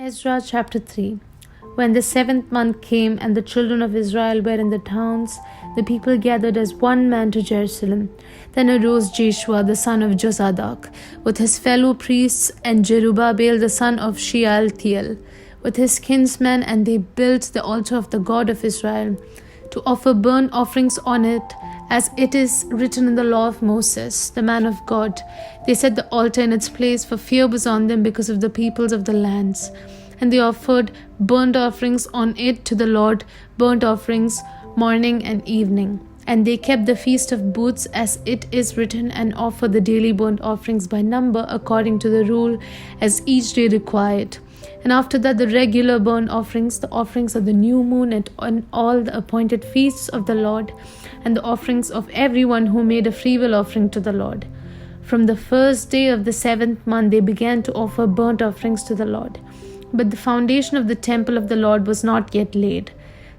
Ezra chapter 3. When the 7th month came and the children of Israel were in the towns, the people gathered as one man to Jerusalem. Then arose Joshua the son of Jozadak with his fellow priests and Jerubbaal the son of Shealtiel with his kinsmen, and they built the altar of the God of Israel to offer burnt offerings on it, as it is written in the law of Moses, the man of God. They set the altar in its place, for fear was on them because of the peoples of the lands. And they offered burnt offerings on it to the Lord, burnt offerings morning and evening. And they kept the feast of booths, as it is written, and offered the daily burnt offerings by number, according to the rule, as each day required. And after that, the regular burnt offerings, the offerings of the new moon, and on all the appointed feasts of the Lord, and the offerings of everyone who made a freewill offering to the Lord. From the first day of the 7th month, they began to offer burnt offerings to the Lord. But the foundation of the temple of the Lord was not yet laid.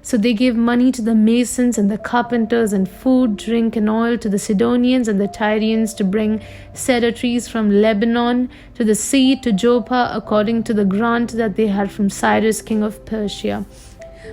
So they gave money to the masons and the carpenters, and food, drink, and oil to the Sidonians and the Tyrians to bring cedar trees from Lebanon to the sea to Joppa, according to the grant that they had from Cyrus king of Persia.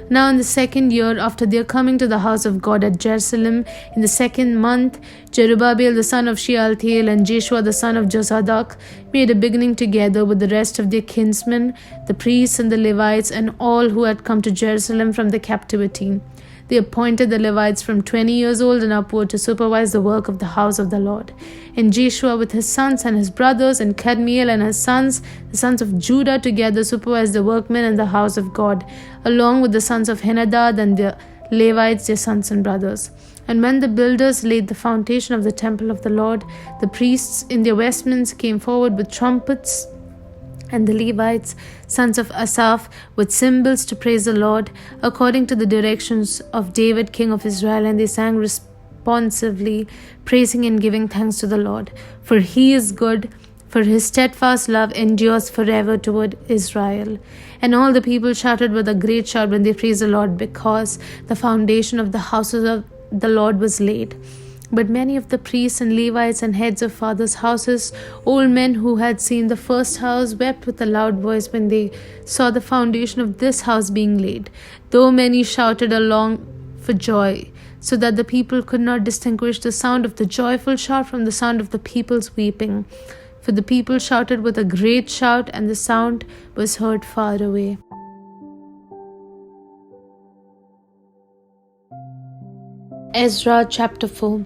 Now in the 2nd year after their coming to the house of God at Jerusalem, in the 2nd month, Jerubbaal the son of Shealtiel and Joshua the son of Jozadak made a beginning together with the rest of their kinsmen, the priests and the Levites, and all who had come to Jerusalem from the captivity. They appointed the Levites from 20 years old and upward to supervise the work of the house of the Lord. And Joshua with his sons and his brothers, and Kadmiel and his sons, the sons of Judah, together supervised the workmen in the house of God, along with the sons of Henadad and the Levites, their sons and brothers. And when the builders laid the foundation of the temple of the Lord, the priests in their vestments came forward with trumpets, and the Levites, sons of Asaph, with cymbals to praise the Lord, according to the directions of David king of Israel, and they sang responsively, praising and giving thanks to the Lord. For he is good, for his steadfast love endures forever toward Israel. And all the people shouted with a great shout when they praised the Lord, because the foundation of the houses of the Lord was laid. But many of the priests and Levites and heads of fathers' houses, old men who had seen the first house, wept with a loud voice when they saw the foundation of this house being laid, though many shouted along for joy, so that the people could not distinguish the sound of the joyful shout from the sound of the people's weeping. For the people shouted with a great shout, and the sound was heard far away. Ezra chapter 4.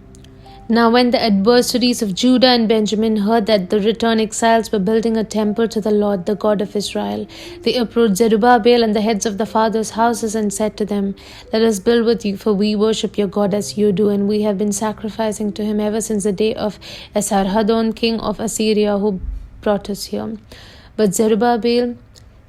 Now when the adversaries of Judah and Benjamin heard that the returned exiles were building a temple to the Lord, the God of Israel, they approached Zerubbabel and the heads of the fathers' houses and said to them, Let us build with you, for we worship your God as you do, and we have been sacrificing to him ever since the day of Esarhaddon, king of Assyria, who brought us here. But Zerubbabel,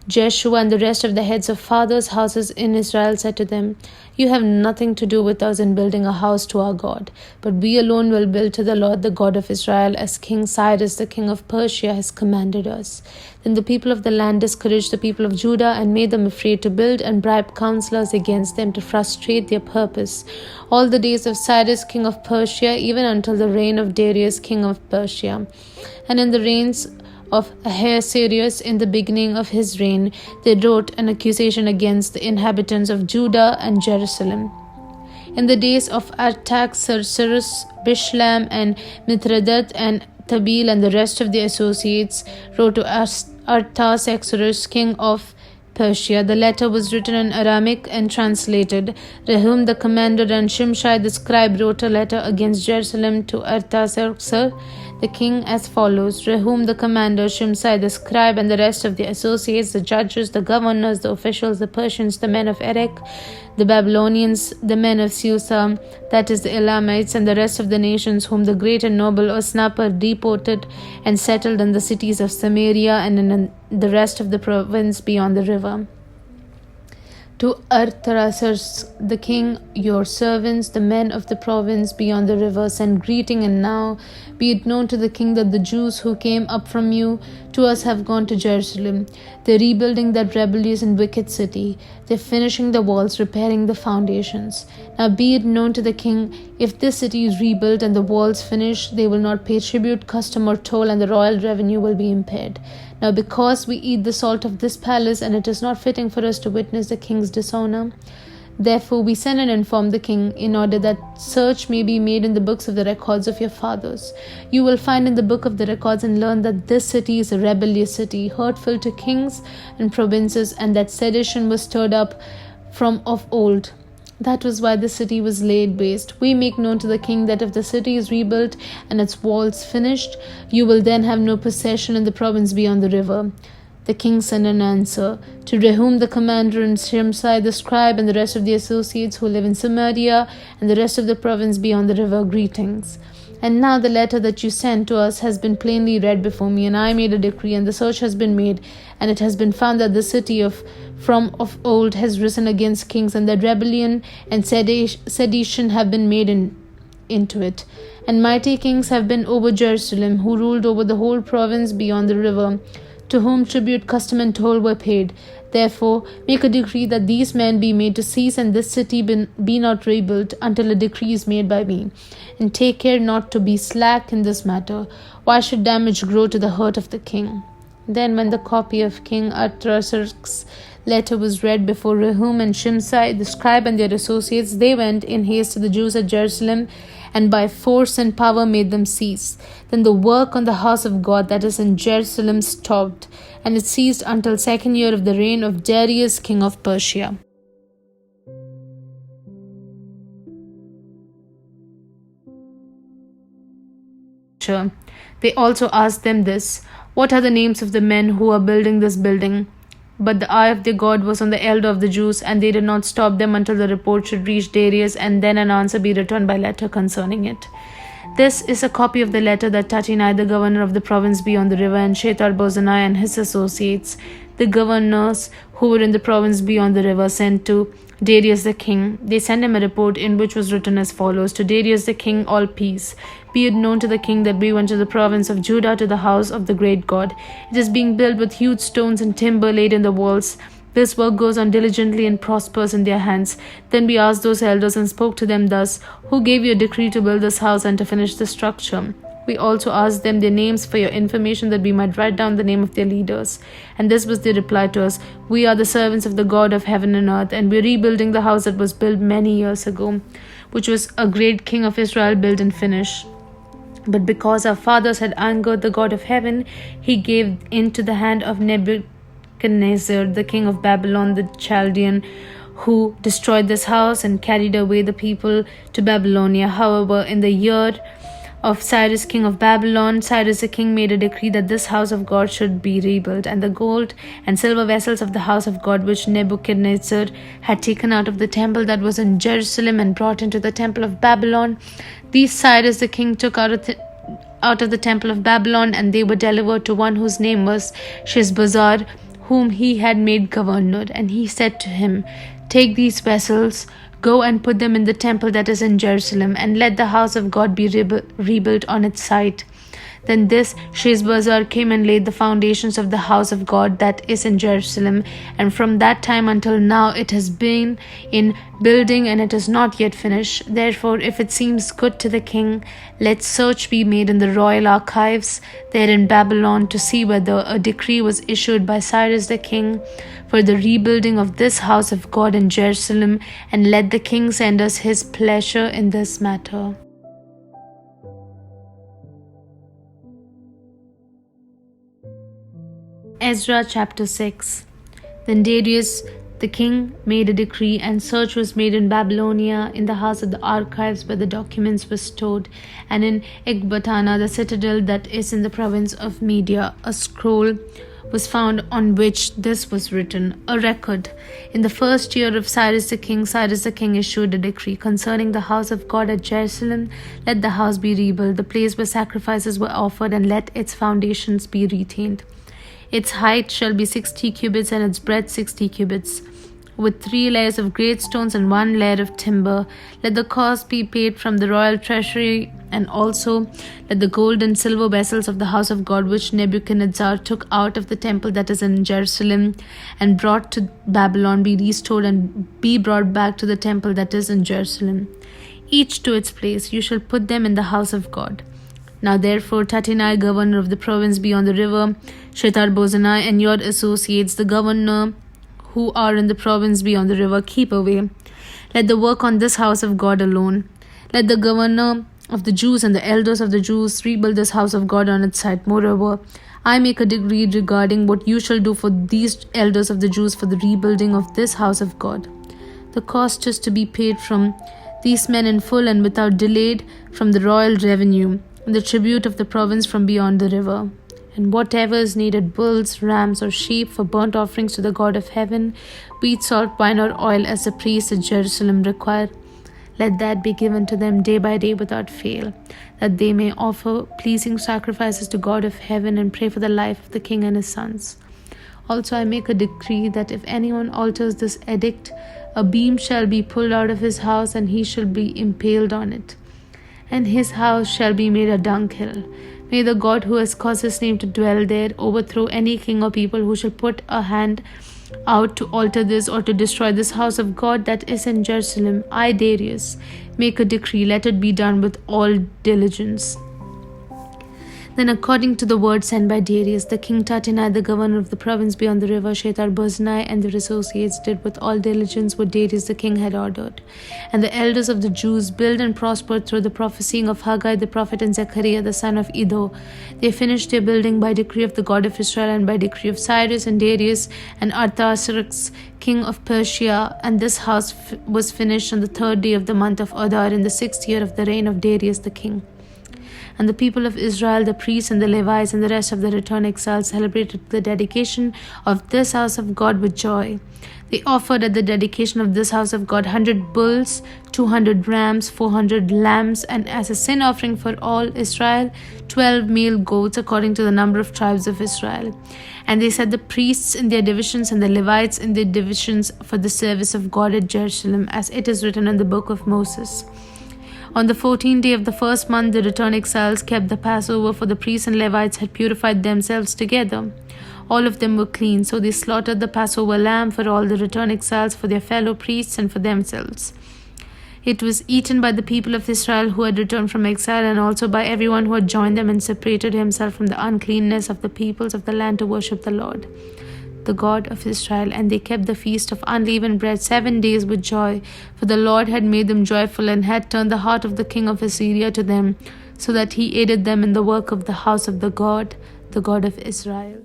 Jeshua, and the rest of the heads of fathers' houses in Israel said to them, You have nothing to do with us in building a house to our God, but we alone will build to the Lord, the God of Israel, as King Cyrus, the king of Persia, has commanded us. Then the people of the land discouraged the people of Judah and made them afraid to build, and bribed counselors against them to frustrate their purpose, all the days of Cyrus, king of Persia, even until the reign of Darius, king of Persia. And in the reigns of Ahasuerus, in the beginning of his reign, they wrote an accusation against the inhabitants of Judah and Jerusalem. In the days of Artaxerxes, Bishlam and Mithredath and Tabeel and the rest of the associates wrote to Artaxerxes, king of Persia. The letter was written in Aramaic and translated. Rehum the commander and Shimshai the scribe wrote a letter against Jerusalem to Artaxerxes, the king, as follows: Rehum the commander, Shimshai the scribe, and the rest of the associates, the judges, the governors, the officials, the Persians, the men of Erech, the Babylonians, the men of Susa, that is the Elamites, and the rest of the nations whom the great and noble Osnappar deported and settled in the cities of Samaria and in the rest of the province beyond the river. To Artaxerxes the king, your servants, the men of the province beyond the river, send greeting, and now be it known to the king that the Jews who came up from you to us have gone to Jerusalem. They're rebuilding that rebellious and wicked city. They're finishing the walls, repairing the foundations. Now be it known to the king, if this city is rebuilt and the walls finished, they will not pay tribute, custom, or toll, and the royal revenue will be impaired. Now because we eat the salt of this palace, and it is not fitting for us to witness the king's dishonor, therefore we send and inform the king, in order that search may be made in the books of the records of your fathers. You will find in the book of the records and learn that this city is a rebellious city, hurtful to kings and provinces, and that sedition was stirred up from of old. That was why the city was laid waste. We make known to the king that if the city is rebuilt and its walls finished, you will then have no possession in the province beyond the river. The king sent an answer to Rehum the commander, and Shimshai the scribe, and the rest of the associates who live in Samaria, and the rest of the province beyond the river, greetings. And now the letter that you sent to us has been plainly read before me, and I made a decree, and the search has been made, and it has been found that the city from of old has risen against kings, and that rebellion and sedition have been made into it. And mighty kings have been over Jerusalem, who ruled over the whole province beyond the river, to whom tribute, custom, and toll were paid. Therefore, make a decree that these men be made to cease, and this city be not rebuilt until a decree is made by me. And take care not to be slack in this matter. Why should damage grow to the hurt of the king? Then when the copy of King Artaxerxes' letter was read before Rehum and Shimshai the scribe and their associates, they went in haste to the Jews at Jerusalem, and by force and power made them cease. Then the work on the house of God that is in Jerusalem stopped, and it ceased until 2nd year of the reign of Darius king of Persia. They also asked them this, what are the names of the men who are building this building? But the eye of their God was on the elder of the Jews, and they did not stop them until the report should reach Darius, and then an answer be returned by letter concerning it. This is a copy of the letter that Tatinai, the governor of the province beyond the river, and Shethar-bozenai and his associates, the governors who were in the province beyond the river, sent to Darius the king. They sent him a report in which was written as follows: To Darius the king, all peace. Be it known to the king that we went to the province of Judah to the house of the great God. It is being built with huge stones and timber laid in the walls. This work goes on diligently and prospers in their hands. Then we asked those elders and spoke to them thus, Who gave you a decree to build this house and to finish the structure? We also asked them their names for your information, that we might write down the name of their leaders. And this was their reply to us: We are the servants of the God of heaven and earth, and we are rebuilding the house that was built many years ago, which was a great king of Israel built and finished. But because our fathers had angered the God of heaven, he gave into the hand of Nebuchadnezzar, the king of Babylon, the Chaldean, who destroyed this house and carried away the people to Babylonia. However, in the year of Cyrus king of Babylon, Cyrus the king made a decree that this house of God should be rebuilt, and the gold and silver vessels of the house of God which Nebuchadnezzar had taken out of the temple that was in Jerusalem and brought into the temple of Babylon, these Cyrus the king took out of the temple of Babylon, and they were delivered to one whose name was Sheshbazzar, whom he had made governor. And he said to him, Take these vessels, go and put them in the temple that is in Jerusalem, and let the house of God be rebuilt on its site. Then this Sheshbazzar came and laid the foundations of the house of God that is in Jerusalem, and from that time until now it has been in building, and it is not yet finished. Therefore, if it seems good to the king, let search be made in the royal archives there in Babylon to see whether a decree was issued by Cyrus the king for the rebuilding of this house of God in Jerusalem, and let the king send us his pleasure in this matter. Ezra chapter 6. Then Darius the king made a decree, and search was made in Babylonia, in the house of the archives where the documents were stored, and in Ecbatana, the citadel that is in the province of Media. A scroll was found on which this was written, a record. In the 1st year of Cyrus the king issued a decree concerning the house of God at Jerusalem. Let the house be rebuilt, the place where sacrifices were offered, and let its foundations be retained. Its height shall be 60 cubits, and its breadth 60 cubits. with 3 layers of great stones and 1 layer of timber. Let the cost be paid from the royal treasury, and also let the gold and silver vessels of the house of God which Nebuchadnezzar took out of the temple that is in Jerusalem and brought to Babylon be restored and be brought back to the temple that is in Jerusalem, each to its place. You shall put them in the house of God. Now therefore, Tatinai, governor of the province beyond the river, Shethar-bozenai, and your associates, the governor who are in the province beyond the river, keep away. Let the work on this house of God alone. Let the governor of the Jews and the elders of the Jews rebuild this house of God on its site. Moreover, I make a decree regarding what you shall do for these elders of the Jews for the rebuilding of this house of God. The cost is to be paid from these men in full and without delay from the royal revenue, and the tribute of the province from beyond the river. And whatever is needed, bulls, rams, or sheep for burnt offerings to the God of heaven, wheat, salt, wine, or oil, as the priests at Jerusalem require, let that be given to them day by day without fail, that they may offer pleasing sacrifices to God of heaven and pray for the life of the king and his sons. Also I make a decree that if anyone alters this edict, a beam shall be pulled out of his house, and he shall be impaled on it, and his house shall be made a dunghill. May the God who has caused his name to dwell there overthrow any king or people who shall put a hand out to alter this or to destroy this house of God that is in Jerusalem. I, Darius, make a decree, let it be done with all diligence. Then according to the word sent by Darius, the king Tatinai, the governor of the province beyond the river, Shethar-bozenai, and their associates did with all diligence what Darius the king had ordered. And the elders of the Jews built and prospered through the prophesying of Haggai the prophet and Zechariah the son of Iddo. They finished their building by decree of the God of Israel and by decree of Cyrus and Darius and Artaxerxes, king of Persia. And this house was finished on the 3rd day of the month of Adar in the 6th year of the reign of Darius the king. And the people of Israel, the priests and the Levites and the rest of the returned exiles celebrated the dedication of this house of God with joy. They offered at the dedication of this house of God 100 bulls, 200 rams, 400 lambs, and as a sin offering for all Israel, 12 male goats according to the number of tribes of Israel. And they set the priests in their divisions and the Levites in their divisions for the service of God at Jerusalem, as it is written in the book of Moses. On the 14th day of the first month, the returned exiles kept the Passover, for the priests and Levites had purified themselves together. All of them were clean, so they slaughtered the Passover lamb for all the returned exiles, for their fellow priests and for themselves. It was eaten by the people of Israel who had returned from exile, and also by everyone who had joined them and separated himself from the uncleanness of the peoples of the land to worship the Lord, the God of Israel. And they kept the feast of unleavened bread 7 days with joy, for the Lord had made them joyful and had turned the heart of the king of Assyria to them, so that he aided them in the work of the house of the God of Israel.